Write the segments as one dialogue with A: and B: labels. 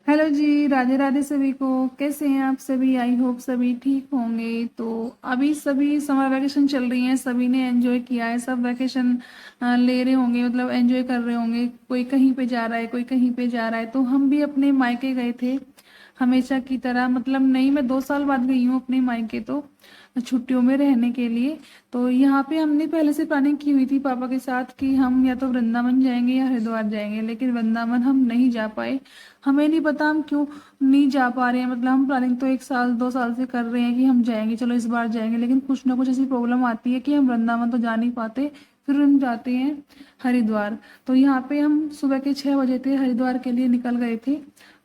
A: Hello जी, राधे राधे सभी को। कैसे हैं आप सभी? आई होप सभी ठीक होंगे। तो अभी सभी समर वैकेशन चल रही हैं, सभी ने एंजॉय किया है। सब वैकेशन ले रहे होंगे, मतलब एंजॉय कर रहे होंगे। कोई कहीं पे जा रहा है, कोई कहीं पे जा रहा है। तो हम भी अपने मायके गए थे हमेशा की तरह। मतलब नहीं, मैं 2 साल बाद गई हूँ अपने मायके, तो छुट्टियों में रहने के लिए। तो यहाँ पे हमने पहले से प्लानिंग की हुई थी पापा के साथ कि हम या तो वृंदावन जाएंगे या हरिद्वार जाएंगे, लेकिन वृंदावन हम नहीं जा पाए। हमें नहीं पता हम क्यों नहीं जा पा रहे हैं। मतलब हम प्लानिंग तो 1 साल 2 साल से कर रहे हैं कि हम जाएंगे, चलो इस बार जाएंगे, लेकिन कुछ ना कुछ ऐसी प्रॉब्लम आती है कि हम वृंदावन तो जा नहीं पाते। फिर हम जाते हैं हरिद्वार। तो यहाँ पे हम सुबह के 6 बजे थे, हरिद्वार के लिए निकल गए थे।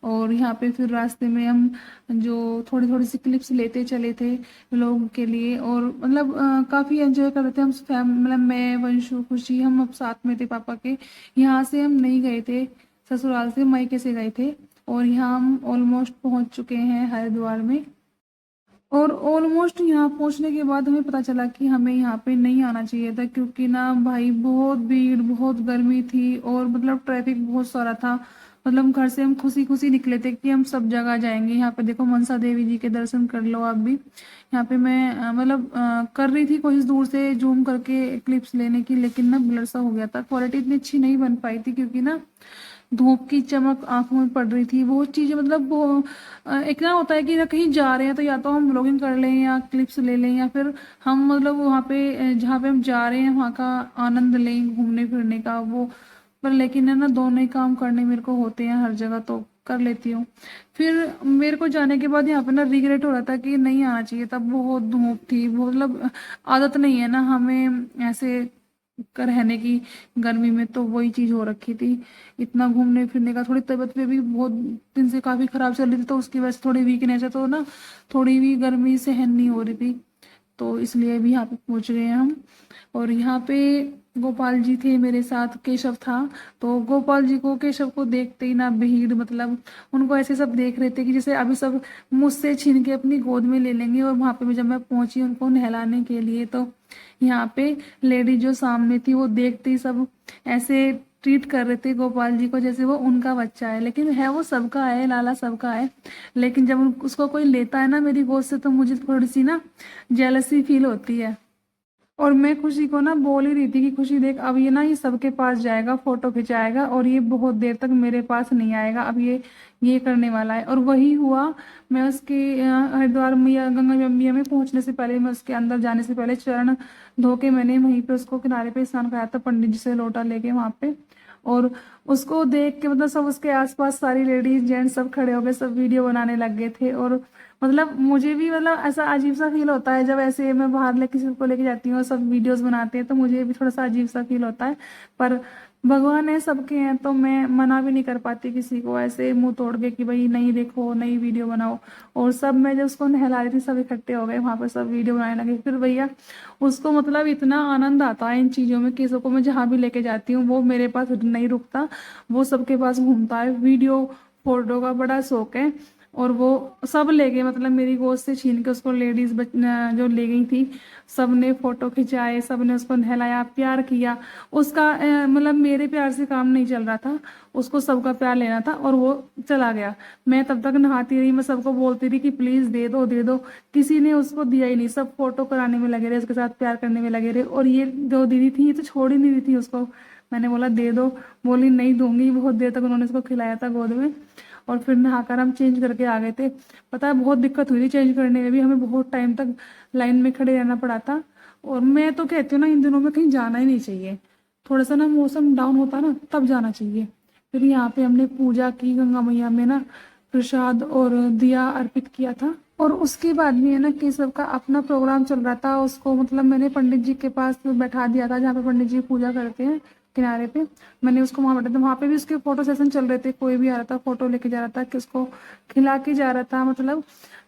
A: और यहाँ पे फिर रास्ते में हम जो थोड़ी थोड़ी सी क्लिप्स लेते चले थे लोगों के लिए। और मतलब काफी एंजॉय कर रहे थे हम मतलब मैं, वंशु, खुशी, हम अब साथ में थे पापा के। यहाँ से हम नहीं गए थे, ससुराल से मायके से गए थे। और यहाँ हम ऑलमोस्ट पहुंच चुके हैं हरिद्वार में। और ऑलमोस्ट यहाँ पहुंचने के बाद हमें पता चला कि हमें यहाँ पे नहीं आना चाहिए था, क्योंकि ना भाई बहुत भीड़, बहुत गर्मी थी और मतलब ट्रैफिक बहुत सारा था। मतलब घर से हम खुशी खुशी निकले थे कि हम सब जगह जाएंगे। यहाँ पे देखो, मनसा देवी जी के दर्शन कर लो आप भी। यहाँ पे मैं मतलब कर रही थी कोशिश दूर से जूम करके क्लिप्स लेने की, लेकिन ना ब्लर सा हो गया था। क्वालिटी इतनी अच्छी नहीं बन पाई थी, क्योंकि ना धूप की चमक आंखों में पड़ रही थी। वो चीजें मतलब वो एक ना होता है कि ना कहीं जा रहे हैं तो या तो हम ब्लॉगिंग कर लें या क्लिप्स ले लें, या फिर हम मतलब वहाँ पे जहाँ पे हम जा रहे हैं वहाँ का आनंद लें घूमने फिरने का। वो पर लेकिन है ना, दोनों ही काम करने मेरे को होते हैं हर जगह, तो कर लेती हूँ। फिर मेरे को जाने के बाद यहाँ पे ना रिग्रेट हो रहा था कि नहीं आना चाहिए था। बहुत धूप थी, बहुत मतलब आदत नहीं है ना हमें ऐसे रहने की गर्मी में, तो वही चीज हो रखी थी। इतना घूमने फिरने का, थोड़ी तबीयत में भी बहुत दिन से काफी खराब चल रही थी, तो उसकी वजह से थोड़ी वीकनेस है, तो ना थोड़ी भी गर्मी सहन नहीं हो रही थी। तो इसलिए भी यहाँ पे पहुंच गए हैं हम। और यहाँ पे गोपाल जी थे मेरे साथ, केशव था। तो गोपाल जी को, केशव को देखते ही ना भीड़, मतलब उनको ऐसे सब देख रहे थे कि जैसे अभी सब मुझसे छीन के अपनी गोद में ले लेंगे। और वहां पे जब मैं पहुंची उनको नहलाने के लिए, तो यहाँ पे लेडी जो सामने थी वो देखते ही सब ऐसे ट्रीट कर रहे थे गोपाल जी को जैसे वो उनका बच्चा है। लेकिन है वो सबका है, लाला सबका है। लेकिन जब उसको कोई लेता है ना मेरी गोद से, तो मुझे थोड़ी सी ना जेलसी फील होती है। और मैं खुशी को ना बोल ही रही थी कि खुशी देख, अब ये ना ये सबके पास जाएगा, फोटो खिंचाएगा, और ये बहुत देर तक मेरे पास नहीं आएगा। अब ये करने वाला है। और वही हुआ। मैं उसके हरिद्वार में या गंगा यमुना में पहुंचने से पहले, मैं उसके अंदर जाने से पहले चरण धो के मैंने वहीं पे उसको किनारे पे स्नान कराया था, पंडित जी से लोटा लेके वहां पे। और उसको देख के मतलब सब उसके आसपास सारी लेडीज जेंट्स सब खड़े हो गए, सब वीडियो बनाने लग गए थे। और मतलब मुझे भी मतलब ऐसा अजीब सा फील होता है जब ऐसे मैं बाहर ले किसी को लेके जाती हूँ और सब वीडियोस बनाते हैं, तो मुझे भी थोड़ा सा अजीब सा फील होता है। पर भगवान है, सबके हैं, तो मैं मना भी नहीं कर पाती किसी को ऐसे मुंह तोड़ के कि भाई नहीं देखो, नई वीडियो बनाओ। और सब, मैं जब उसको नहला रही थी सब इकट्ठे हो गए वहां पर, सब वीडियो बनाने लगे। फिर भैया उसको मतलब इतना आनंद आता है इन चीजों में, किसी को मैं जहां भी लेके जाती हूँ वो मेरे पास नहीं रुकता, वो सबके पास घूमता है। वीडियो फोटो का बड़ा शौक है। और वो सब ले गए, मतलब मेरी गोद से छीन के उसको लेडीज जो ले गई थी, सबने फोटो खिंचाए, सबने उसको नहलाया, प्यार किया। उसका मतलब मेरे प्यार से काम नहीं चल रहा था, उसको सबका प्यार लेना था। और वो चला गया। मैं तब तक नहाती रही, मैं सबको बोलती रही कि प्लीज दे दो दे दो। किसी ने उसको दिया ही नहीं, सब फोटो कराने में लगे रहे, उसके साथ प्यार करने में लगे रहे। और ये जो दीदी थी ये तो छोड़ ही नहीं रही थी उसको। मैंने बोला दे दो, बोली नहीं दूंगी। बहुत देर तक उन्होंने उसको खिलाया था गोद में। और फिर नहाकर हम चेंज करके आ गए थे। पता है बहुत दिक्कत हुई थी चेंज करने में भी, हमें बहुत टाइम तक लाइन में खड़े रहना पड़ा था। और मैं तो कहती हूँ ना, इन दिनों में कहीं जाना ही नहीं चाहिए। थोड़ा सा ना मौसम डाउन होता ना तब जाना चाहिए। फिर यहाँ पे हमने पूजा की गंगा मैया में ना, प्रसाद और दिया अर्पित किया था। और उसके बाद भी है ना कि सबका अपना प्रोग्राम चल रहा था, उसको मतलब मैंने पंडित जी के पास बैठा दिया था जहाँ पे पंडित जी पूजा करते हैं किनारे पे। मैंने उसको वहां बैठा था, वहां पे भी उसके फोटो सेशन चल रहे थे, कोई भी आ रहा था फोटो लेके जा रहा था, कि उसको खिला के जा रहा था, मतलब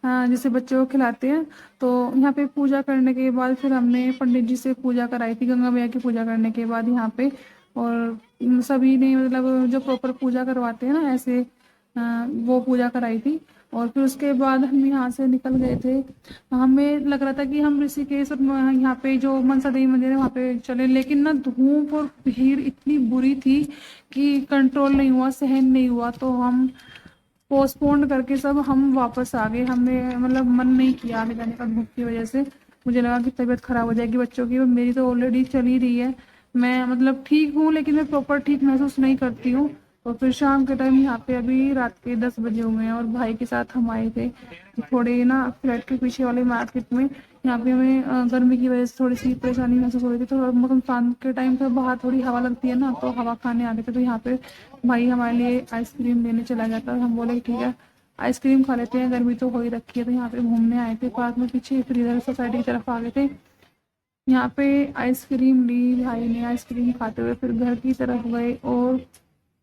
A: जैसे बच्चों को खिलाते हैं। तो यहाँ पे पूजा करने के बाद फिर हमने पंडित जी से पूजा कराई थी, गंगा मैया की पूजा करने के बाद यहाँ पे। और सभी ने मतलब जो प्रॉपर पूजा करवाते हैं ना ऐसे, वो पूजा कराई थी। और फिर उसके बाद हम यहाँ से निकल गए थे। हमें लग रहा था कि हम ऋषिकेश और यहाँ पे जो मनसा देवी मंदिर है वहाँ पे चले, लेकिन ना धूप और भीड़ इतनी बुरी थी कि कंट्रोल नहीं हुआ, सहन नहीं हुआ। तो हम पोस्टपोन करके सब हम वापस आ गए। हमने मतलब मन नहीं किया आगे जाने का धूप की वजह से। मुझे लगा कि तबीयत खराब हो जाएगी बच्चों की, और मेरी तो ऑलरेडी चल ही रही है। मैं मतलब ठीक हूँ, लेकिन मैं प्रॉपर ठीक महसूस नहीं करती हूँ। और फिर शाम के टाइम यहाँ पे अभी रात के 10 बजे हुए हैं, और भाई के साथ हम आए थे थोड़े ना फ्लैट के पीछे वाले मार्केट में। यहाँ पे हमें गर्मी की वजह से थोड़ी सी परेशानी महसूस हो रही थी, तो मौसम शाम के टाइम पे बाहर थोड़ी हवा लगती है ना, तो हवा खाने आ गए थे। तो यहाँ पे भाई हमारे लिए आइसक्रीम लेने चला गया था, हम बोले ठीक है आइसक्रीम खा लेते हैं, गर्मी तो हो ही रखी है। तो यहाँ पे घूमने आए थे पार्क में पीछे, फिर इधर सोसाइटी की तरफ आ गए थे। यहाँ पे आइसक्रीम ली भाई ने, आइसक्रीम खाते हुए फिर घर की तरफ गए। और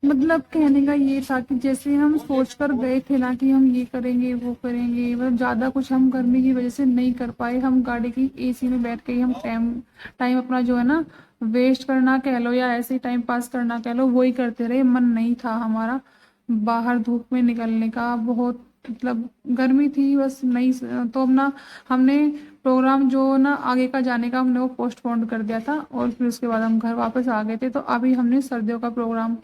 A: मतलब कहने का ये था कि जैसे हम सोच कर गए थे ना कि हम ये करेंगे वो करेंगे, मतलब ज़्यादा कुछ हम गर्मी की वजह से नहीं कर पाए। हम गाड़ी की एसी में बैठ के ही हम टाइम टाइम अपना जो है ना वेस्ट करना कह लो या ऐसे ही टाइम पास करना कह लो, वही करते रहे। मन नहीं था हमारा बाहर धूप में निकलने का। बहुत मतलब गर्मी थी बस नहीं। तो अपना हमने प्रोग्राम जो ना आगे का जाने का हमने वो पोस्टपोन कर दिया था, और फिर उसके बाद हम घर वापस आ गए थे। तो अभी हमने सर्दियों का प्रोग्राम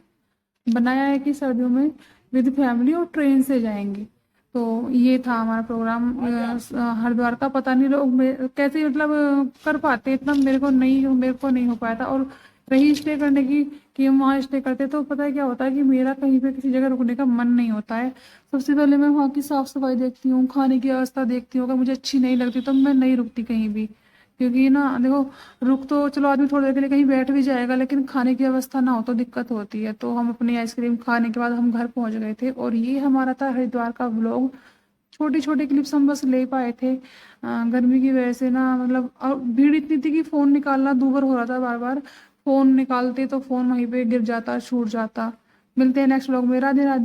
A: बनाया है कि सर्दियों में विद फैमिली और ट्रेन से जाएंगे। तो ये था हमारा प्रोग्राम हरिद्वार का। पता नहीं लोग कैसे मतलब कर पाते इतना, मेरे को नहीं हो पाया था। और रही स्टे करने की कि हम वहाँ स्टे करते, तो पता है क्या होता है कि मेरा कहीं पे किसी जगह रुकने का मन नहीं होता है। सबसे पहले मैं वहाँ की साफ सफाई देखती हूँ, खाने की व्यवस्था देखती हूँ। अगर मुझे अच्छी नहीं लगती तो मैं नहीं रुकती कहीं भी। क्योंकि ना देखो, रुक तो चलो आदमी थोड़ी देर के लिए कहीं बैठ भी जाएगा, लेकिन खाने की व्यवस्था ना हो तो दिक्कत होती है। तो हम अपनी आइसक्रीम खाने के बाद हम घर पहुंच गए थे। और ये हमारा था हरिद्वार का व्लॉग। छोटी छोटी क्लिप्स हम बस ले पाए थे गर्मी की वजह से ना। मतलब और भीड़ इतनी थी कि फ़ोन निकालना दूभर हो रहा था। बार बार फ़ोन निकालते तो फ़ोन वहीं पे गिर जाता, छूट जाता। मिलते हैं नेक्स्ट व्लॉग में। राधे राधे।